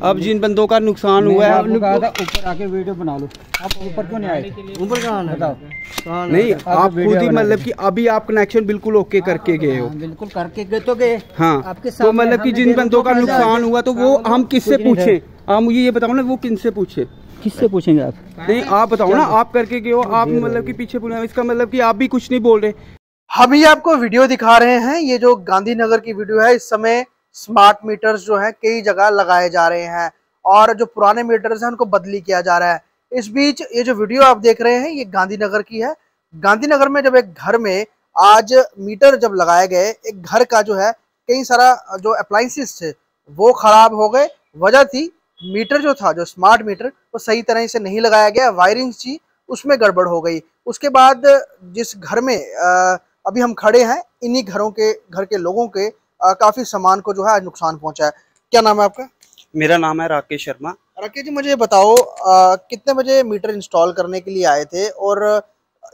अब जिन बंदों का नुकसान हुआ है ऊपर आके वीडियो बना लो। आप ऊपर क्यों नहीं आए? ऊपर कहाँ बताओ? नहीं, आप खुद ही मतलब कि अभी आप कनेक्शन बिल्कुल ओके करके गए हो। बिल्कुल करके गए तो गए। हाँ, तो मतलब कि जिन बंदों का नुकसान हुआ तो वो हम किससे पूछे? आप मुझे ये बताओ ना, वो किनसे पूछे? किससे पूछेंगे आप? नहीं, आप बताओ ना, आप करके गए हो, आप मतलब कि पीछे पूछे, इसका मतलब कि आप भी कुछ नहीं बोल रहे। हम ये आपको वीडियो दिखा रहे हैं, ये जो गांधीनगर की वीडियो है। इस समय स्मार्ट मीटर्स जो है कई जगह लगाए जा रहे हैं और जो पुराने मीटर्स हैं उनको बदली किया जा रहा है। इस बीच ये जो वीडियो आप देख रहे हैं ये गांधीनगर की है। गांधीनगर में जब एक घर में आज मीटर जब लगाए गए, एक घर का जो है कई सारा जो अप्लायंसेस थे वो खराब हो गए। वजह थी मीटर जो था, जो स्मार्ट मीटर वो सही तरह से नहीं लगाया गया, वायरिंग थी उसमें गड़बड़ हो गई। उसके बाद जिस घर में अभी हम खड़े हैं, इन्हीं घर के लोगों के काफी सामान को जो है आज नुकसान पहुंचा है। क्या नाम है आपका? मेरा नाम है राकेश शर्मा। राकेश जी, मुझे बताओ कितने बजे मीटर इंस्टॉल करने के लिए आए थे और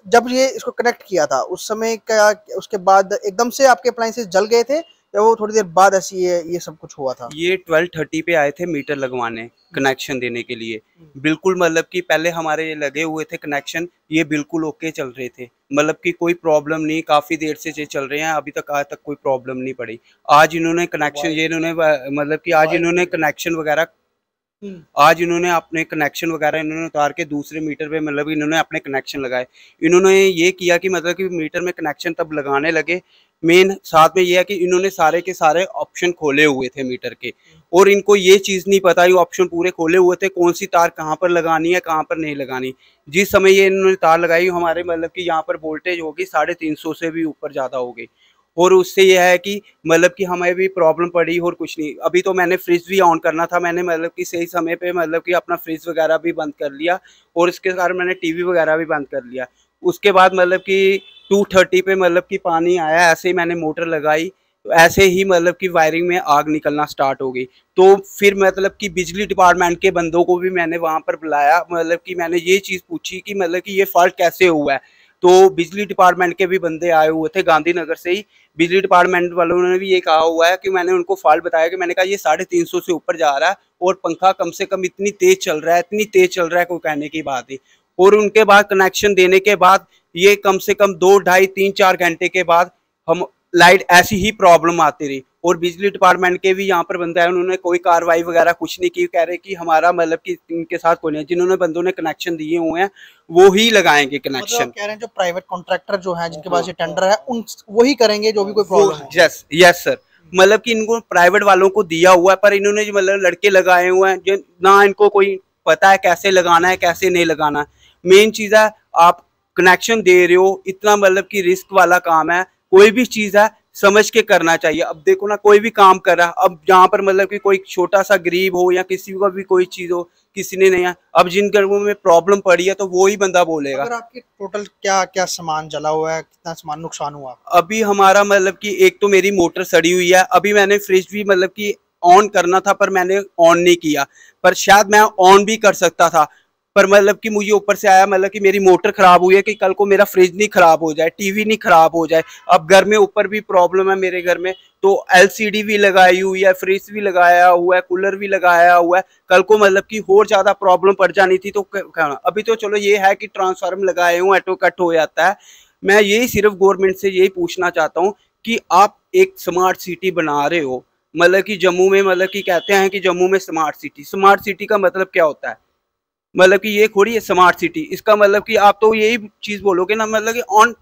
जब ये इसको कनेक्ट किया था उस समय क्या उसके बाद एकदम से आपके अप्लायंसेस जल गए थे या वो थोड़ी देर बाद ऐसी ये सब कुछ हुआ था? ये 12:30 पे आए थे मीटर लगवाने, कनेक्शन देने के लिए। बिल्कुल मतलब कि पहले हमारे लगे हुए थे कनेक्शन, ये बिल्कुल ओके चल रहे थे, मतलब कि कोई प्रॉब्लम नहीं, काफ़ी देर से ये चल रहे हैं, अभी तक आज तक कोई प्रॉब्लम नहीं पड़ी। आज इन्होंने कनेक्शन मतलब कि आज इन्होंने कनेक्शन वगैरह इन्होंने उतार के दूसरे मीटर पे मतलब इन्होंने अपने कनेक्शन लगाए। इन्होंने ये किया कि मतलब कि मीटर में कनेक्शन तब लगाने लगे, मेन साथ में ये है कि इन्होंने सारे के सारे ऑप्शन खोले हुए थे मीटर के, और इनको ये चीज़ नहीं पता, ये ऑप्शन पूरे खोले हुए थे कौन सी तार कहाँ पर लगानी है कहाँ पर नहीं लगानी। जिस समय ये इन्होंने तार लगाई, हमारे मतलब कि यहाँ पर वोल्टेज होगी 350 से भी ऊपर ज़्यादा हो गई, और उससे यह है कि मतलब कि हमें भी प्रॉब्लम पड़ी और कुछ नहीं। अभी तो मैंने फ्रिज भी ऑन करना था, मैंने मतलब कि सही समय पे मतलब कि अपना फ्रिज वगैरह भी बंद कर लिया, और इसके कारण मैंने टीवी वगैरह भी बंद कर लिया। उसके बाद मतलब कि 2:30 पे मतलब कि पानी आया, ऐसे ही मैंने मोटर लगाई, तो ऐसे ही मतलब कि वायरिंग में आग निकलना स्टार्ट हो गई। तो फिर मतलब कि बिजली डिपार्टमेंट के बंदों को भी मैंने वहाँ पर बुलाया, मतलब कि मैंने ये चीज़ पूछी कि मतलब कि ये फॉल्ट कैसे हुआ है। तो बिजली डिपार्टमेंट के भी बंदे आए हुए थे गांधीनगर से ही। बिजली डिपार्टमेंट वालों ने भी ये कहा हुआ है कि मैंने उनको फॉल्ट बताया कि मैंने कहा ये 350 से ऊपर जा रहा है और पंखा कम से कम इतनी तेज चल रहा है, कोई कहने की बात नहीं। और उनके बाद कनेक्शन देने के बाद ये कम से कम 2, ढाई, 3, 4 घंटे के बाद हम लाइट ऐसी ही प्रॉब्लम आती रही, और बिजली डिपार्टमेंट के भी यहाँ पर बंदे आए, उन्होंने कोई कार्रवाई वगैरह कुछ नहीं की। कह रहे कि हमारा मतलब कि इनके साथ कोई नहीं, जिन्होंने बंदों ने कनेक्शन दिए हुए हैं वो ही लगाएंगे कनेक्शन। मतलब कह रहे हैं जो प्राइवेट कॉन्ट्रैक्टर जो है जिनके पास ये टेंडर है उन वही करेंगे जो भी कोई प्रॉब्लम हो। यस सर, मतलब कि इनको प्राइवेट वालों को दिया हुआ है, पर इन्होंने जो मतलब लड़के लगाए हुए हैं जो ना इनको कोई पता है कैसे लगाना है कैसे नहीं लगाना। मेन चीज़ है आप कनेक्शन दे रहे हो, इतना मतलब कि रिस्क वाला काम है, कोई भी चीज़ है समझ के करना चाहिए। अब देखो ना, कोई भी काम कर रहा है, अब जहाँ पर मतलब कि कोई छोटा सा गरीब हो या किसी का भी कोई चीज़ हो, किसी ने नहीं है, अब जिन घरों में प्रॉब्लम पड़ी है तो वो ही बंदा बोलेगा। अगर आपकी टोटल क्या क्या सामान जला हुआ है, कितना सामान नुकसान हुआ? अभी हमारा मतलब कि एक तो मेरी मोटर सड़ी हुई है, अभी मैंने फ्रिज भी मतलब कि ऑन करना था पर मैंने ऑन नहीं किया, पर शायद मैं ऑन भी कर सकता था, पर मतलब कि मुझे ऊपर से आया मतलब कि मेरी मोटर खराब हुई है कि कल को मेरा फ्रिज नहीं खराब हो जाए, टीवी नहीं खराब हो जाए। अब घर में ऊपर भी प्रॉब्लम है मेरे घर में, तो एलसीडी भी लगाई हुई है, फ्रिज भी लगाया हुआ है, कूलर भी लगाया हुआ है, कल को मतलब कि और ज्यादा प्रॉब्लम पड़ जानी थी तो अभी तो चलो ये है कि ट्रांसफार्मर लगाए हुए, ऑटो कट हो जाता है। मैं यही सिर्फ गवर्नमेंट से यही पूछना चाहता हूँ कि आप एक स्मार्ट सिटी बना रहे हो, मतलब कि जम्मू में मतलब कि कहते हैं कि जम्मू में स्मार्ट सिटी का मतलब क्या होता है, मतलब कि ये थोड़ी है स्मार्ट सिटी, इसका मतलब कि आप तो यही चीज बोलोगे ना, मतलब कि ऑन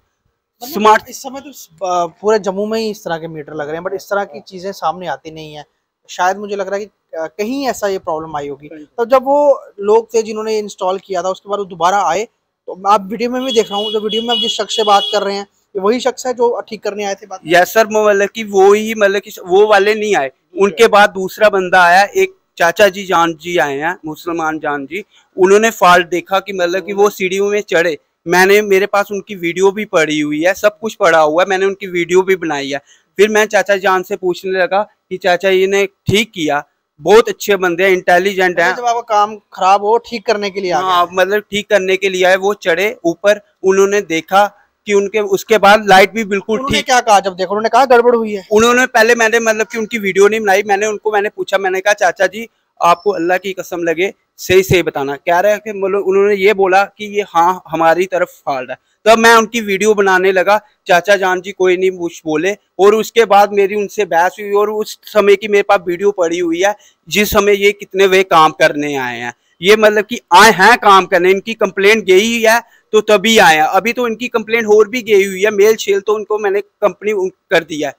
स्मार्ट। इस समय तो पूरे जम्मू में ही इस तरह के मीटर लग रहे हैं, बट इस तरह की चीजें सामने आती नहीं है। शायद मुझे लग रहा है कि कहीं ऐसा ये प्रॉब्लम आई होगी। तो जब वो लोग थे जिन्होंने इंस्टॉल किया था उसके बाद वो दोबारा आए, तो आप वीडियो में भी देख रहा हूँ, जो वीडियो में आप जिस शख्स से बात कर रहे हैं ये वही शख्स है जो ठीक करने आए थे बात? यस सर, मतलब कि वो ही, मतलब कि वो वाले नहीं आए, उनके बाद दूसरा बंदा आया, एक चाचा जी जान जी आए हैं, मुसलमान जान जी। उन्होंने फॉल्ट देखा कि मतलब कि वो सीढ़ियों में चढ़े, मेरे पास उनकी वीडियो भी पड़ी हुई है, सब कुछ पड़ा हुआ है, मैंने उनकी वीडियो भी बनाई है। फिर मैं चाचा जान से पूछने लगा कि चाचा जी ने ठीक किया, बहुत अच्छे बंदे हैं, इंटेलिजेंट हैं। जब आपका काम खराब हो ठीक करने के लिए हाँ, मतलब ठीक करने के लिए आए, वो चढ़े ऊपर, उन्होंने देखा कि उनके उसके बाद लाइट भी बिल्कुल ठीक। क्या कहा जब देखो? उन्होंने कहा गड़बड़ हुई है। उन्होंने पहले, मैंने मतलब कि उनकी वीडियो नहीं बनाई, मैंने पूछा, मैंने कहा चाचा जी आपको अल्लाह की कसम लगे सही सही बताना। कह रहे हैं कि मतलब उन्होंने ये बोला कि ये हाँ हमारी तरफ फॉल्ट है। तब मैं उनकी वीडियो बनाने लगा, चाचा जान जी कोई नहीं कुछ बोले, और उसके बाद मेरी उनसे बहस हुई। और उस समय की मेरे पास वीडियो पड़ी हुई है जिस समय ये कितने वे काम करने आए हैं। ये मतलब कि आए हैं काम करने, इनकी कंप्लेंट गई है तो तभी आए हैं। अभी तो इनकी कंप्लेंट और भी गई हुई है, मेल शेल तो उनको मैंने कंपनी कर दिया है,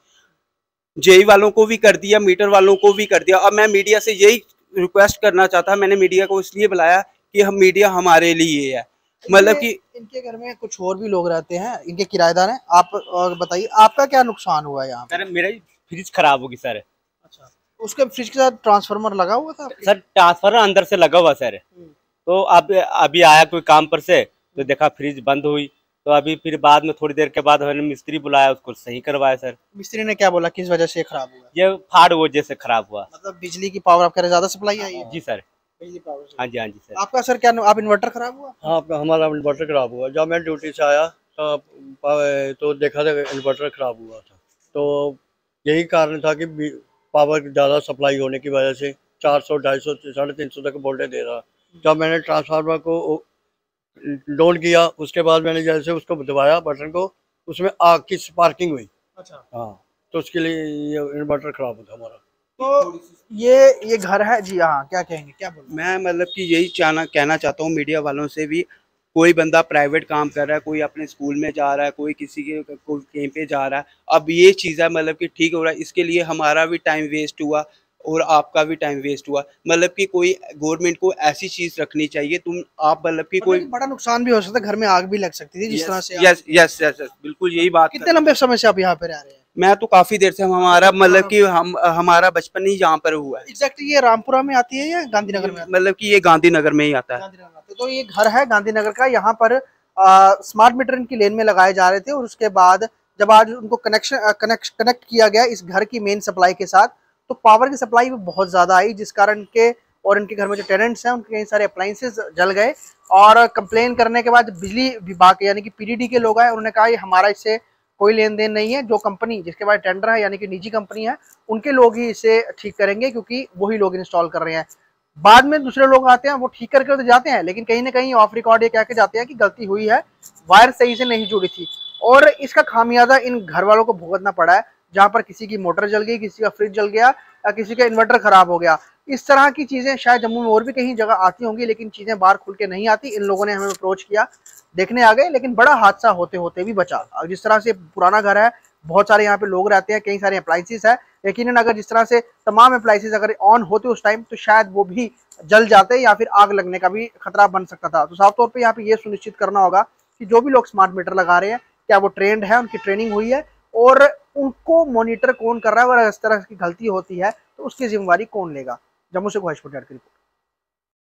जेई वालों को भी कर दिया, मीटर वालों को भी कर दिया। अब मैं मीडिया से यही रिक्वेस्ट करना चाहता, मैंने मीडिया को इसलिए बुलाया कि हम मीडिया हमारे लिए है, मतलब कि इनके घर में कुछ और भी लोग रहते हैं, इनके किराएदार हैं। आप बताइए आपका क्या नुकसान हुआ है यहाँ पे? सर मेरा फ्रिज खराब होगी सर। अच्छा, उसके फ्रिज के साथ ट्रांसफार्मर लगा हुआ था आपके? सर ट्रांसफार्मर अंदर से लगा हुआ सर। तो अब अभी आया कोई काम पर से तो देखा फ्रिज बंद हुई, तो अभी फिर बाद में थोड़ी देर के बाद हमने मिस्त्री बुलाया, उसको सही करवाया सर। मिस्त्री ने क्या बोला, किस वजह से खराब हुआ? ये फाड़ वजह से खराब हुआ। मतलब बिजली की पावर आपके ज्यादा सप्लाई आई है? जी सर। बिजली पावर से। हाँ जी सर। आपका सर क्या आप इन्वर्टर खराब हुआ? हाँ, हमारा इन्वर्टर खराब हुआ। जब मैं ड्यूटी से आया तो देखा था इन्वर्टर खराब हुआ था। तो यही कारण था कि पावर ज़्यादा सप्लाई होने की वजह से 400, 250, 350 तक वोल्टेज दे रहा। जब मैंने ट्रांसफार्मर को लोड किया, उसके बाद मैंने जैसे उसको दबाया बटन को, उसमें आग की स्पार्किंग हुई। अच्छा। हाँ, तो उसके लिए ये इन्वर्टर खराब होता हमारा। तो ये घर है जी। हाँ, क्या कहेंगे, क्या बोल? मैं मतलब कि यही कहना चाहता हूँ मीडिया वालों से भी, कोई बंदा प्राइवेट काम कर रहा है, कोई अपने स्कूल में जा रहा है, कोई किसी के कोई कहीं पे जा रहा है। अब ये चीज़ है मतलब कि ठीक हो रहा है, इसके लिए हमारा भी टाइम वेस्ट हुआ और आपका भी टाइम वेस्ट हुआ। मतलब कि कोई गवर्नमेंट को ऐसी चीज़ रखनी चाहिए, तुम आप मतलब कि कोई बड़ा नुकसान भी हो सकता है, घर में आग भी लग सकती थी जिस तरह से। यस यस यस बिल्कुल यही बात। कितने लंबे समय से आप यहाँ पे रह रहे हैं? मैं तो काफी देर से, हमारा मतलब कि हमारा बचपन ही यहाँ पर हुआ है। एग्जैक्टली ये रामपुरा में आती है या गांधीनगर में? मतलब कि ये गांधीनगर में ही आता है। तो ये घर है गांधीनगर का। यहाँ पर स्मार्ट मीटर इनकी लेन में लगाए जा रहे थे, और उसके बाद जब आज उनको कनेक्ट किया गया इस घर की मेन सप्लाई के साथ, तो पावर की सप्लाई भी बहुत ज्यादा आई, जिस कारण के और इनके घर में जो टेनेंट्स हैं उनके कई सारे अप्लायंसेस जल गए। और कंप्लेन करने के बाद बिजली विभाग यानी कि पीडीडी के लोग आए, उन्होंने कहा ये हमारा इससे कोई लेन देन नहीं है, जो कंपनी जिसके बाद टेंडर है यानी कि निजी कंपनी है उनके लोग ही इसे ठीक करेंगे, क्योंकि वही लोग इंस्टॉल कर रहे हैं। बाद में दूसरे लोग आते हैं, वो ठीक करके तो जाते हैं, लेकिन कहीं ना कहीं ऑफ रिकॉर्ड ये कह के जाते हैं कि गलती हुई है, वायर सही से नहीं जुड़ी थी। और इसका खामियाजा इन घर वालों को भुगतना पड़ा है, जहाँ पर किसी की मोटर जल गई, किसी का फ्रिज जल गया या किसी का इन्वर्टर खराब हो गया। इस तरह की चीजें शायद जम्मू में और भी कहीं जगह आती होंगी, लेकिन चीजें बाहर खुल के नहीं आती। इन लोगों ने हमें अप्रोच किया, देखने आ गए, लेकिन बड़ा हादसा होते होते भी बचा। जिस तरह से पुराना घर है, बहुत सारे यहाँ पे लोग रहते हैं, कई सारे अप्लायंसेस है, यकीनन अगर जिस तरह से तमाम अप्लायंसेस अगर ऑन होते उस टाइम, तो शायद वो भी जल जाते या फिर आग लगने का भी खतरा बन सकता था। तो साफ तौर पे यहाँ पे ये सुनिश्चित करना होगा कि जो भी लोग स्मार्ट मीटर लगा रहे हैं, क्या वो ट्रेंड है, उनकी ट्रेनिंग हुई है, और उनको मॉनिटर कौन कर रहा है, अगर इस तरह की गलती होती है तो उसकी जिम्मेवारी कौन लेगा। जम्मू से ख्वाहिश पटेल की रिपोर्ट।